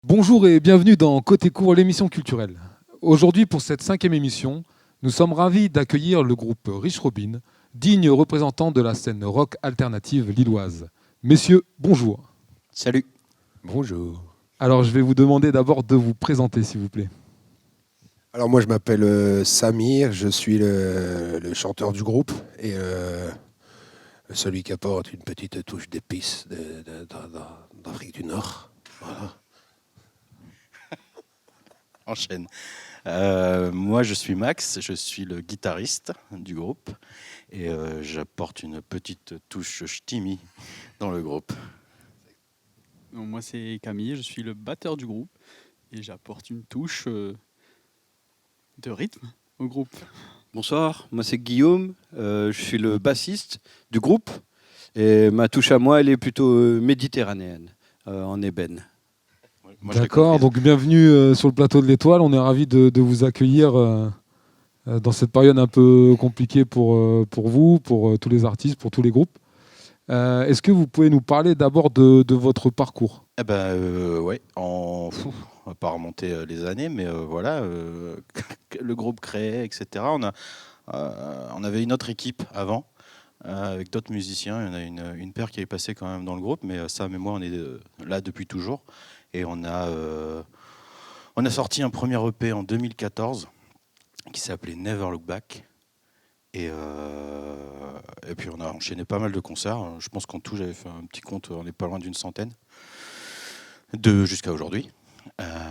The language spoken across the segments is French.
Bonjour et bienvenue dans Côté Court, l'émission culturelle. Aujourd'hui, pour cette 5e émission, nous sommes ravis d'accueillir le groupe Rich Robin, digne représentant de la scène rock alternative lilloise. Messieurs, bonjour. Salut. Bonjour. Alors, je vais vous demander d'abord de vous présenter, s'il vous plaît. Alors moi je m'appelle Samir, je suis le chanteur du groupe et celui qui apporte une petite touche d'épices d'Afrique du Nord. Voilà. Enchaîne. Moi, je suis Max, je suis le guitariste du groupe et j'apporte une petite touche ch'timi dans le groupe. Donc, moi, c'est Camille, je suis le batteur du groupe et j'apporte une touche de rythme au groupe. Bonsoir, moi c'est Guillaume, je suis le bassiste du groupe et ma touche à moi elle est plutôt méditerranéenne, en ébène. Moi, je l'ai D'accord, comprise. donc bienvenue sur le plateau de l'Étoile. On est ravis de vous accueillir dans cette période un peu compliquée pour vous, pour tous les artistes, pour tous les groupes. Est-ce que vous pouvez nous parler d'abord de votre parcours ? Eh ben, ouais, on va pas remonter les années, mais voilà, le groupe créé, etc. On avait une autre équipe avant, avec d'autres musiciens. Il y en a une paire qui est passée quand même dans le groupe, mais Sam et moi, on est là depuis toujours. Et on a sorti un premier EP en 2014 qui s'appelait Never Look Back. Et puis on a enchaîné pas mal de concerts. Je pense qu'en tout, j'avais fait un petit compte, on n'est pas loin d'une centaine. Jusqu'à aujourd'hui,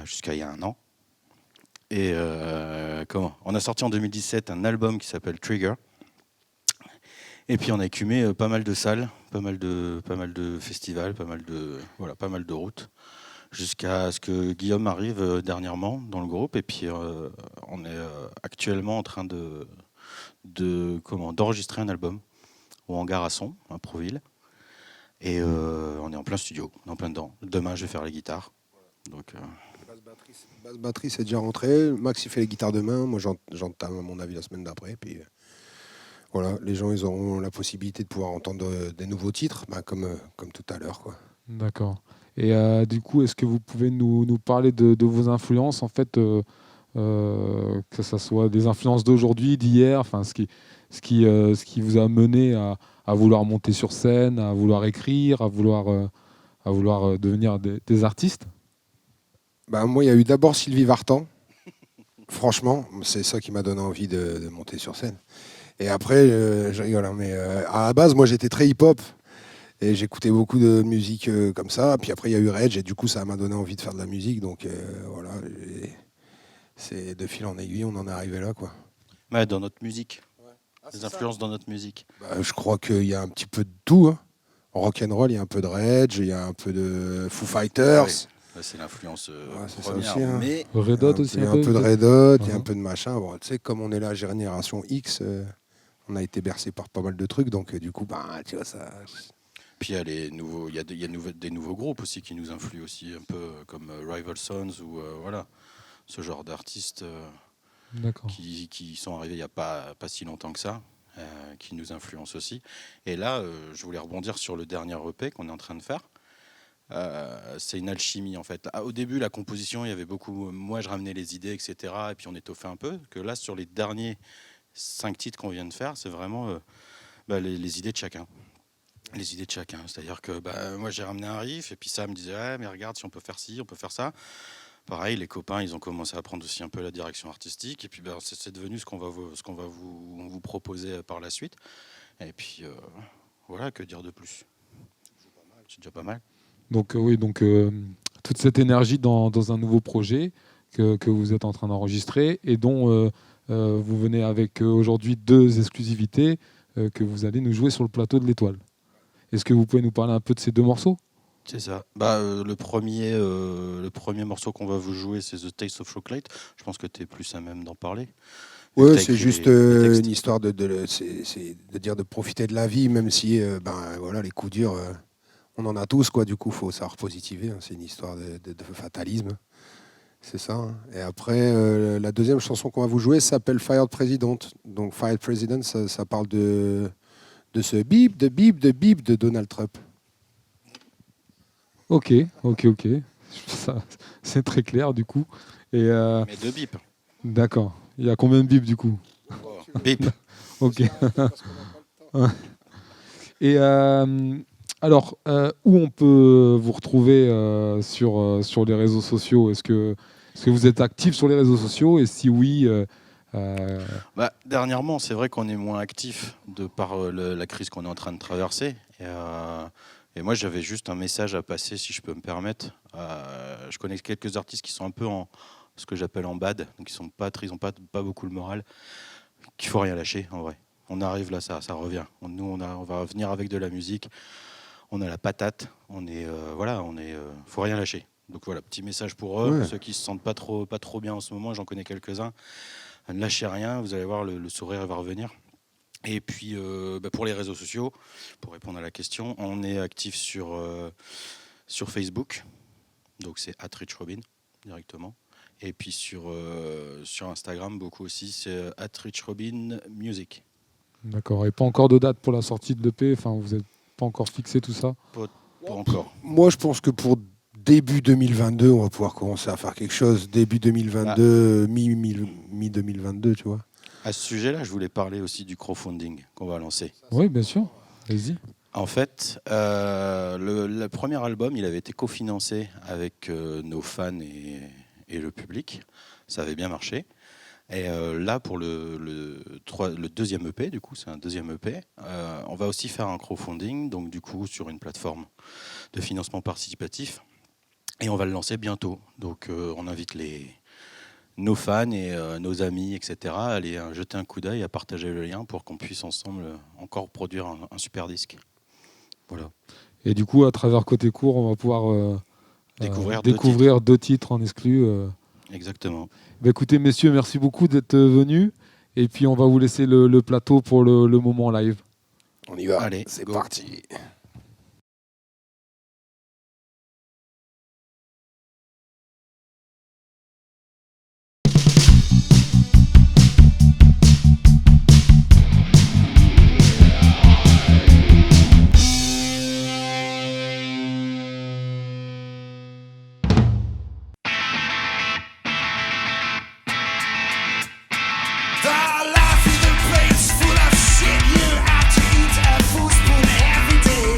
jusqu'à il y a un an. Et on a sorti en 2017 un album qui s'appelle Trigger. Et puis on a écumé pas mal de salles, pas mal de festivals, pas mal de routes, jusqu'à ce que Guillaume arrive dernièrement dans le groupe. Et puis on est actuellement en train d'enregistrer un album au hangar à son, à Proville. Et on est en plein studio, on est en plein dedans. Demain, je vais faire les guitares. Donc, Basse batterie c'est déjà rentré, Max il fait les guitares demain, moi j'entame à mon avis la semaine d'après. Puis voilà, les gens ils auront la possibilité de pouvoir entendre des nouveaux titres, comme tout à l'heure, quoi. D'accord. Et du coup, est-ce que vous pouvez nous parler de vos influences, en fait, que ce soit des influences d'aujourd'hui, d'hier, enfin, ce qui vous a mené à vouloir monter sur scène, à vouloir écrire, à vouloir devenir des artistes? Moi il y a eu d'abord Sylvie Vartan, franchement, c'est ça qui m'a donné envie de monter sur scène. Et après, je rigole, hein, mais à la base, moi j'étais très hip-hop. Et j'écoutais beaucoup de musique comme ça. Puis après, il y a eu Rage. Et du coup, ça m'a donné envie de faire de la musique. Donc voilà. C'est de fil en aiguille, on en est arrivé là, quoi. ouais, dans notre musique, des influences dans notre musique. Je crois qu'il y a un petit peu de tout, hein. En rock'n'roll, il y a un peu de Rage, il y a un peu de Foo Fighters. Ouais, c'est l'influence C'est ça première. aussi, hein. Mais Red Hot aussi Il y a un un peu peu de peut-être. Red Hot, il y a un Mhm. peu de machin. Bon, tu sais, comme on est la génération X, on a été bercé par pas mal de trucs. Donc du coup, tu vois, ça... puis il y a des nouveaux groupes aussi qui nous influent aussi un peu, comme Rival Sons ou voilà, ce genre d'artistes D'accord. qui sont arrivés il n'y a pas si longtemps que ça, qui nous influencent aussi. Et là, je voulais rebondir sur le dernier EP qu'on est en train de faire. C'est une alchimie en fait. Au début, la composition, il y avait beaucoup. Moi, je ramenais les idées, etc. Et puis on étoffait un peu. Que là, sur les derniers 5 titres qu'on vient de faire, c'est vraiment les idées de chacun. Les idées de chacun. C'est-à-dire que moi, j'ai ramené un riff, et puis ça me disait, ouais, mais regarde, si on peut faire ci, on peut faire ça. Pareil, les copains, ils ont commencé à prendre aussi un peu la direction artistique. Et puis c'est devenu ce qu'on va vous proposer par la suite. Et puis voilà, que dire de plus. C'est déjà pas mal. Donc, oui, toute cette énergie dans un nouveau projet que vous êtes en train d'enregistrer et dont vous venez avec aujourd'hui 2 exclusivités que vous allez nous jouer sur le plateau de l'Étoile. Est-ce que vous pouvez nous parler un peu de ces 2 morceaux ? C'est ça. Le premier morceau qu'on va vous jouer, c'est The Taste of Chocolate. Je pense que tu es plus à même d'en parler. Ouais, c'est juste une histoire de dire de profiter de la vie, même si voilà, les coups durs, on en a tous, quoi. Du coup, il faut savoir positiver, hein. C'est une histoire de fatalisme. C'est ça, hein. Et après, la deuxième chanson qu'on va vous jouer s'appelle Fired President. Donc Fired President, ça parle de ce bip de Donald Trump. Ok. Ça, c'est très clair du coup. Et Mais 2 bips. d'accord. Il y a combien de bips du coup? Bip. Ok. Et alors, où on peut vous retrouver sur les réseaux sociaux? Est-ce que vous êtes actif sur les réseaux sociaux? Et si oui, Dernièrement, c'est vrai qu'on est moins actif de par la crise qu'on est en train de traverser. Et moi, j'avais juste un message à passer, si je peux me permettre. Je connais quelques artistes qui sont un peu en ce que j'appelle en bad, donc ils n'ont pas beaucoup le moral. Qu'il faut rien lâcher, en vrai. On arrive là, ça revient. Nous, on va venir avec de la musique. On a la patate. Faut rien lâcher. Donc voilà, petit message pour eux, Ouais. ceux qui se sentent pas trop bien en ce moment. J'en connais quelques-uns. Ne lâchez rien, vous allez voir, le sourire va revenir. Et puis, pour les réseaux sociaux, pour répondre à la question, on est actif sur Facebook. Donc c'est @richrobin directement. Et puis sur Instagram, beaucoup aussi, c'est @richrobinmusic. d'accord. Et pas encore de date pour la sortie de l'EP. Enfin, vous n'êtes pas encore fixé tout ça? Pas encore. Moi, je pense que pour début 2022, on va pouvoir commencer à faire quelque chose. Début 2022, mi-2022, tu vois. À ce sujet-là, je voulais parler aussi du crowdfunding qu'on va lancer. Oui, bien sûr. Vas-y. En fait, le premier album, il avait été cofinancé avec nos fans et le public. Ça avait bien marché. Et là, pour le deuxième EP, du coup, c'est un deuxième EP, on va aussi faire un crowdfunding, donc du coup, sur une plateforme de financement participatif. Et on va le lancer bientôt. Donc, on invite nos fans et nos amis, etc., à aller jeter un coup d'œil, à partager le lien pour qu'on puisse ensemble encore produire un super disque. Voilà. Et du coup, à travers Côté Court, on va pouvoir Découvrir 2 titres en exclu. Exactement. Écoutez, messieurs, merci beaucoup d'être venus. Et puis, on va vous laisser le plateau pour le moment live. On y va. Allez, c'est go. parti. The life is a place full of shit. You have to eat a full spoon every day.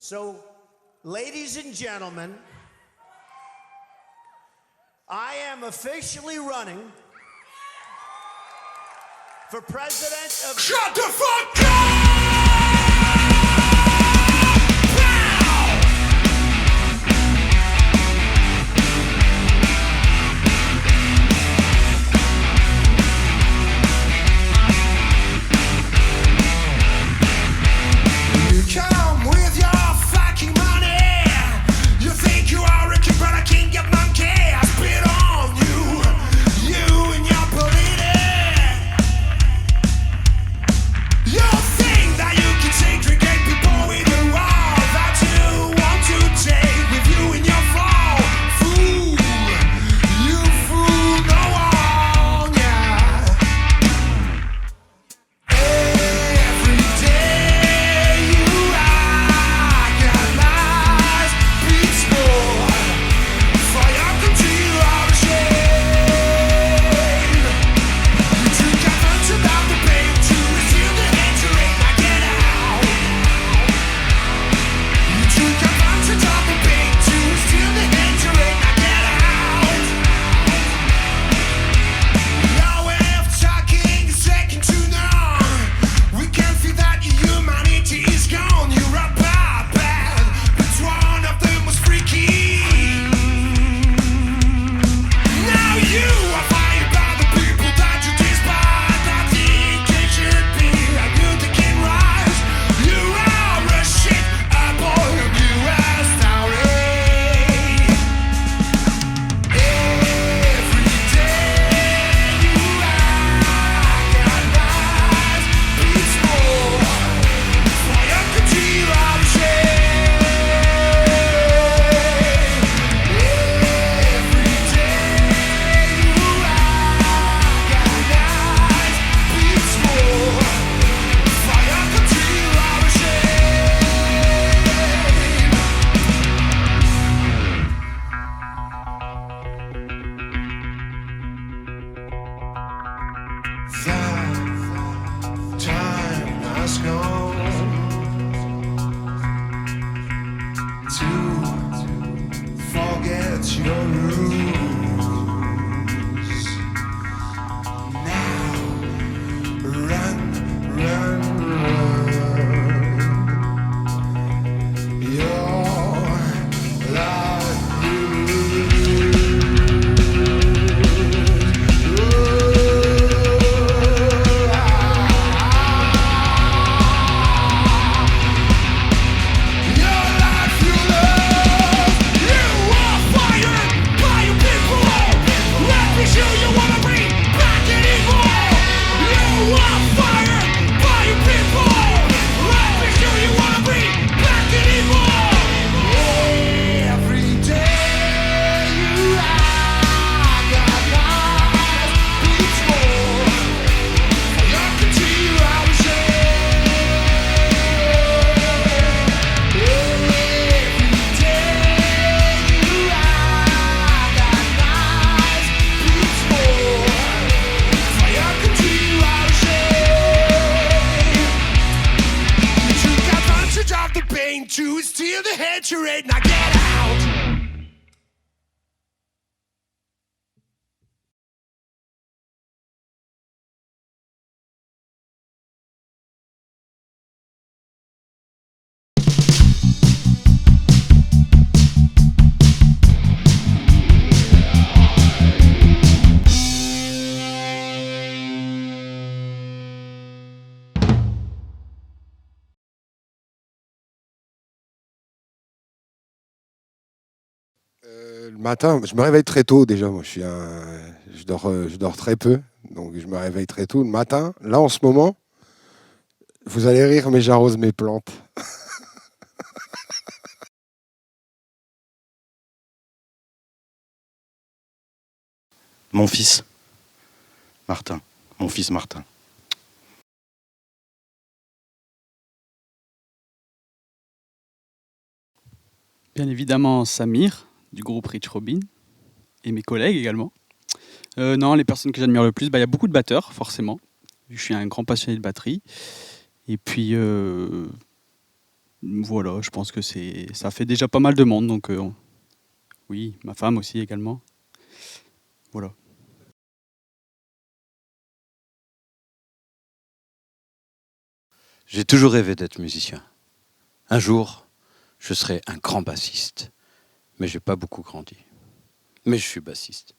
So, ladies and gentlemen, I am officially running for president of... Shut the fuck up! Come with your fucking money. You think you are a king, but I can't get monkey. I spit on you, you and your politics. You think that you can segregate people with the wall that you want to take with you in your fall. Fool, you fool no one, yeah. Every day you agonize people for your country you are ashamed. You took advantage of the pain to steal the hatred, now get out. You took advantage of the pain to steal the hatred, now get out. Your way of talking is second to none. We can see that your humanity is gone. You're a bad, but one of them was freaky. Now you are fired by the people that you despise. I think it should be a new can rise. You are a shit, a boy, a new story. Every day you agonize people for your country you are ashamed. Every day you agonize people for your country you are ashamed. Time has gone to forget your rules. Now run, run, run. Your life Your life you lose. You are fired by your people. Let me show you wanna bring back anymore. You are fired by your people. Let me show you wanna bring back anymore. Every day you agonize people for your country you are ashamed. Every day you agonize people for your country you are ashamed. You took advantage of the pain to steal the hatred, now get out. Le matin, je me réveille très tôt déjà. Moi, je dors très peu, donc je me réveille très tôt. Le matin, là en ce moment, vous allez rire, mais j'arrose mes plantes. Mon fils, Martin. Mon fils Martin. Bien évidemment, Samir, du groupe Rich Robin, et mes collègues également. Non, les personnes que j'admire le plus, il y a beaucoup de batteurs, forcément. Je suis un grand passionné de batterie. Et puis, Voilà, je pense que ça fait déjà pas mal de monde, donc oui, ma femme aussi également. Voilà. J'ai toujours rêvé d'être musicien. Un jour, je serai un grand bassiste. Mais j'ai pas beaucoup grandi. Mais je suis bassiste.